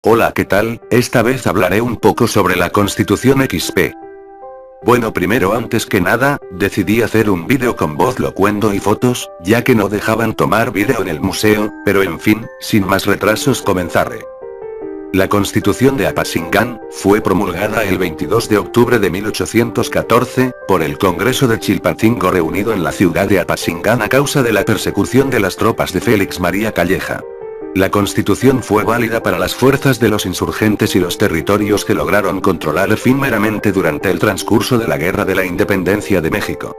Hola, ¿qué tal? Esta vez hablaré un poco sobre la Constitución XP. Bueno, primero antes que nada, decidí hacer un vídeo con voz locuendo y fotos, ya que no dejaban tomar vídeo en el museo, pero en fin, sin más retrasos comenzaré. La Constitución de Apaxingán fue promulgada el 22 de octubre de 1814, por el Congreso de Chilpancingo reunido en la ciudad de Apaxingán a causa de la persecución de las tropas de Félix María Calleja. La Constitución fue válida para las fuerzas de los insurgentes y los territorios que lograron controlar efímeramente durante el transcurso de la Guerra de la Independencia de México.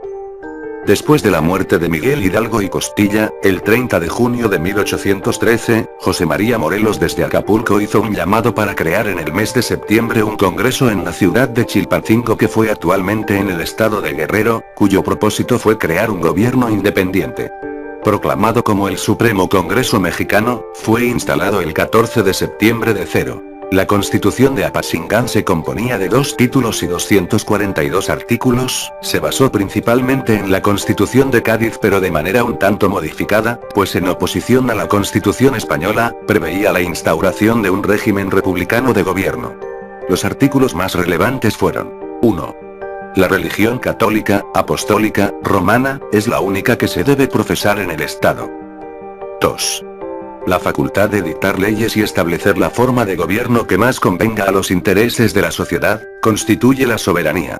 Después de la muerte de Miguel Hidalgo y Costilla, el 30 de junio de 1813, José María Morelos desde Acapulco hizo un llamado para crear en el mes de septiembre un congreso en la ciudad de Chilpancingo que fue actualmente en el estado de Guerrero, cuyo propósito fue crear un gobierno independiente. Proclamado como el Supremo Congreso Mexicano, fue instalado el 14 de septiembre de 0. La Constitución de Apaxingán se componía de 2 títulos y 242 artículos, se basó principalmente en la Constitución de Cádiz pero de manera un tanto modificada, pues en oposición a la Constitución española, preveía la instauración de un régimen republicano de gobierno. Los artículos más relevantes fueron: 1. La religión católica, apostólica, romana, es la única que se debe profesar en el Estado. 2. La facultad de dictar leyes y establecer la forma de gobierno que más convenga a los intereses de la sociedad, constituye la soberanía.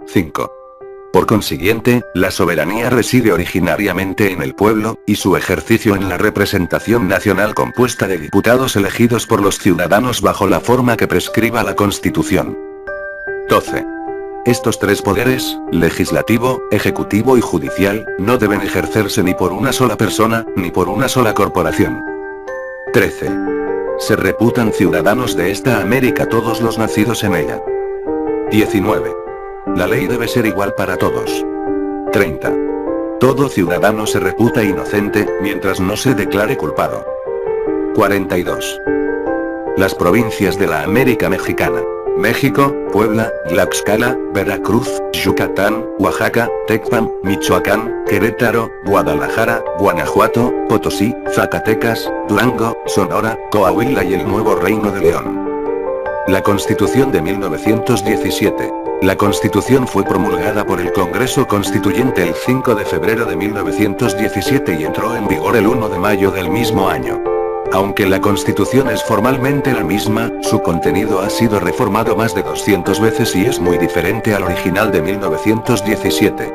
5. Por consiguiente, la soberanía reside originariamente en el pueblo, y su ejercicio en la representación nacional compuesta de diputados elegidos por los ciudadanos bajo la forma que prescriba la Constitución. 12. Estos 3 poderes, legislativo, ejecutivo y judicial, no deben ejercerse ni por una sola persona, ni por una sola corporación. 13. Se reputan ciudadanos de esta América todos los nacidos en ella. 19. La ley debe ser igual para todos. 30. Todo ciudadano se reputa inocente, mientras no se declare culpado. 42. Las provincias de la América Mexicana: México, Puebla, Tlaxcala, Veracruz, Yucatán, Oaxaca, Tecpan, Michoacán, Querétaro, Guadalajara, Guanajuato, Potosí, Zacatecas, Durango, Sonora, Coahuila y el Nuevo Reino de León. La Constitución de 1917. La Constitución fue promulgada por el Congreso Constituyente el 5 de febrero de 1917 y entró en vigor el 1 de mayo del mismo año. Aunque la Constitución es formalmente la misma, su contenido ha sido reformado más de 200 veces y es muy diferente al original de 1917.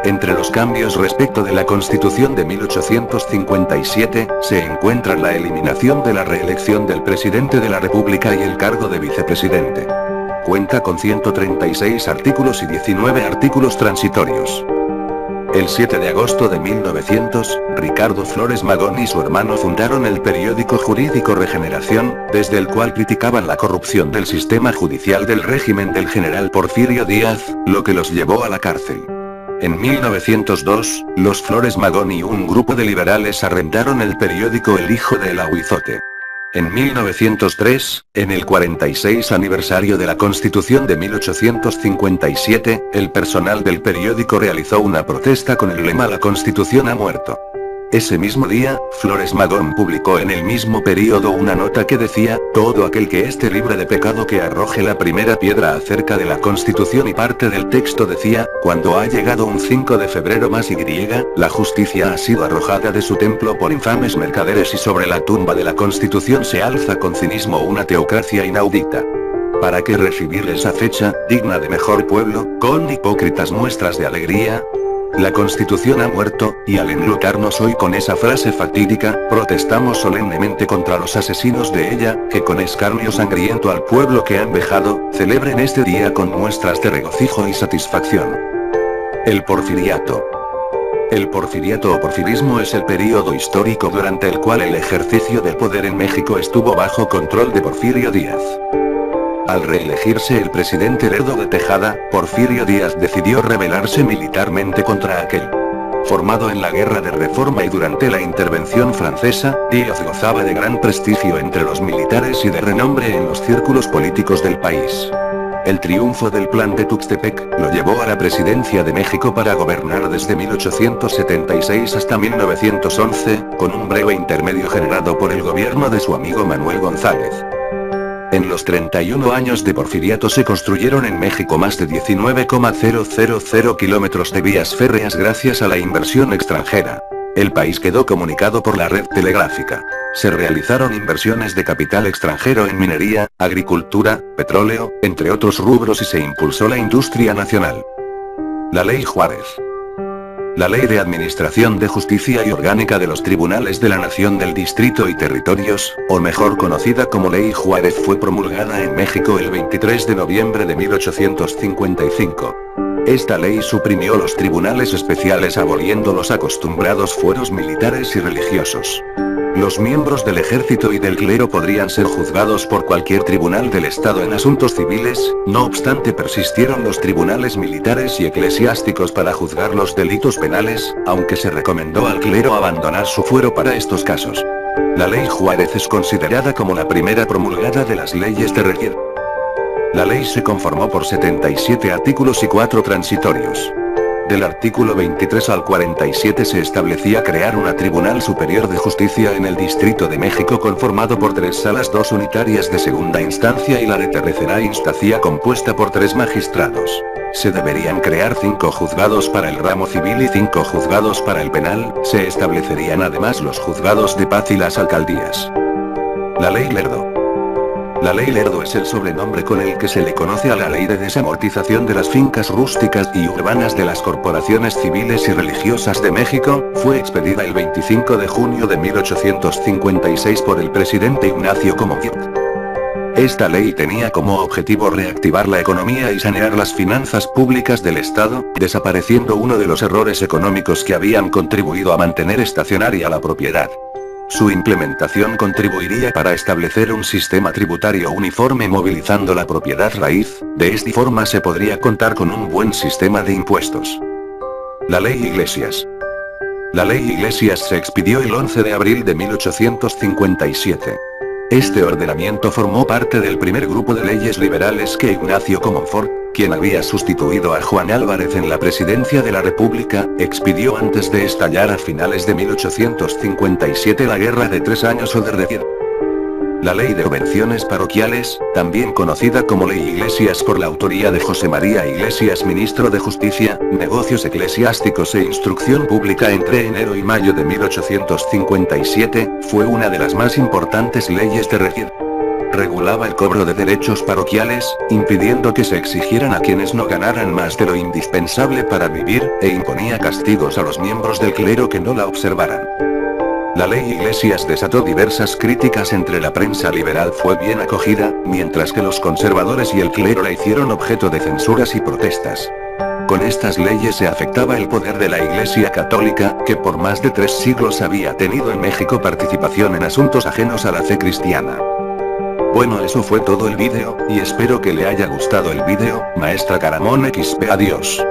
Entre los cambios respecto de la Constitución de 1857, se encuentran la eliminación de la reelección del presidente de la República y el cargo de vicepresidente. Cuenta con 136 artículos y 19 artículos transitorios. El 7 de agosto de 1900, Ricardo Flores Magón y su hermano fundaron el periódico jurídico Regeneración, desde el cual criticaban la corrupción del sistema judicial del régimen del general Porfirio Díaz, lo que los llevó a la cárcel. En 1902, los Flores Magón y un grupo de liberales arrendaron el periódico El Hijo del Ahuizote. En 1903, en el 46 aniversario de la Constitución de 1857, el personal del periódico realizó una protesta con el lema "La Constitución ha muerto". Ese mismo día, Flores Magón publicó en el mismo período una nota que decía: "Todo aquel que esté libre de pecado que arroje la primera piedra", acerca de la Constitución, y parte del texto decía: "Cuando ha llegado un 5 de febrero más Y, la justicia ha sido arrojada de su templo por infames mercaderes y sobre la tumba de la Constitución se alza con cinismo una teocracia inaudita. ¿Para qué recibir esa fecha, digna de mejor pueblo, con hipócritas muestras de alegría? La Constitución ha muerto, y al enlutarnos hoy con esa frase fatídica, protestamos solemnemente contra los asesinos de ella, que con escarnio sangriento al pueblo que han vejado, celebren este día con muestras de regocijo y satisfacción". El Porfiriato. El porfiriato o porfirismo es el período histórico durante el cual el ejercicio del poder en México estuvo bajo control de Porfirio Díaz. Al reelegirse el presidente Lerdo de Tejada, Porfirio Díaz decidió rebelarse militarmente contra aquel. Formado en la Guerra de Reforma y durante la intervención francesa, Díaz gozaba de gran prestigio entre los militares y de renombre en los círculos políticos del país. El triunfo del Plan de Tuxtepec lo llevó a la presidencia de México para gobernar desde 1876 hasta 1911, con un breve intermedio generado por el gobierno de su amigo Manuel González. En los 31 años de Porfiriato se construyeron en México más de 19,000 kilómetros de vías férreas gracias a la inversión extranjera. El país quedó comunicado por la red telegráfica. Se realizaron inversiones de capital extranjero en minería, agricultura, petróleo, entre otros rubros y se impulsó la industria nacional. La Ley Juárez. La Ley de Administración de Justicia y Orgánica de los Tribunales de la Nación del Distrito y Territorios, o mejor conocida como Ley Juárez, fue promulgada en México el 23 de noviembre de 1855. Esta ley suprimió los tribunales especiales aboliendo los acostumbrados fueros militares y religiosos. Los miembros del ejército y del clero podrían ser juzgados por cualquier tribunal del Estado en asuntos civiles, no obstante persistieron los tribunales militares y eclesiásticos para juzgar los delitos penales, aunque se recomendó al clero abandonar su fuero para estos casos. La Ley Juárez es considerada como la primera promulgada de las leyes de regir. La ley se conformó por 77 artículos y 4 transitorios. Del artículo 23 al 47 se establecía crear una Tribunal Superior de Justicia en el Distrito de México conformado por 3 salas, 2 unitarias de segunda instancia y la de tercera instancia compuesta por 3 magistrados. Se deberían crear 5 juzgados para el ramo civil y 5 juzgados para el penal, se establecerían además los juzgados de paz y las alcaldías. La Ley Lerdo. La Ley Lerdo es el sobrenombre con el que se le conoce a la ley de desamortización de las fincas rústicas y urbanas de las corporaciones civiles y religiosas de México, fue expedida el 25 de junio de 1856 por el presidente Ignacio Comonfort. Esta ley tenía como objetivo reactivar la economía y sanear las finanzas públicas del Estado, desapareciendo uno de los errores económicos que habían contribuido a mantener estacionaria la propiedad. Su implementación contribuiría para establecer un sistema tributario uniforme movilizando la propiedad raíz, de esta forma se podría contar con un buen sistema de impuestos. La Ley Iglesias. La Ley Iglesias se expidió el 11 de abril de 1857. Este ordenamiento formó parte del primer grupo de leyes liberales que Ignacio Comonfort, quien había sustituido a Juan Álvarez en la presidencia de la República, expidió antes de estallar a finales de 1857 la Guerra de 3 Años o de Regir. La Ley de Subvenciones Parroquiales, también conocida como Ley Iglesias por la autoría de José María Iglesias, ministro de Justicia, Negocios Eclesiásticos e Instrucción Pública entre enero y mayo de 1857, fue una de las más importantes leyes de regir. Regulaba el cobro de derechos parroquiales, impidiendo que se exigieran a quienes no ganaran más de lo indispensable para vivir, e imponía castigos a los miembros del clero que no la observaran. La Ley Iglesias desató diversas críticas entre la prensa liberal, fue bien acogida, mientras que los conservadores y el clero la hicieron objeto de censuras y protestas. Con estas leyes se afectaba el poder de la Iglesia Católica, que por más de 3 siglos había tenido en México participación en asuntos ajenos a la fe cristiana. Bueno, eso fue todo el vídeo, y espero que le haya gustado el vídeo, Maestra Caramón XP. Adiós.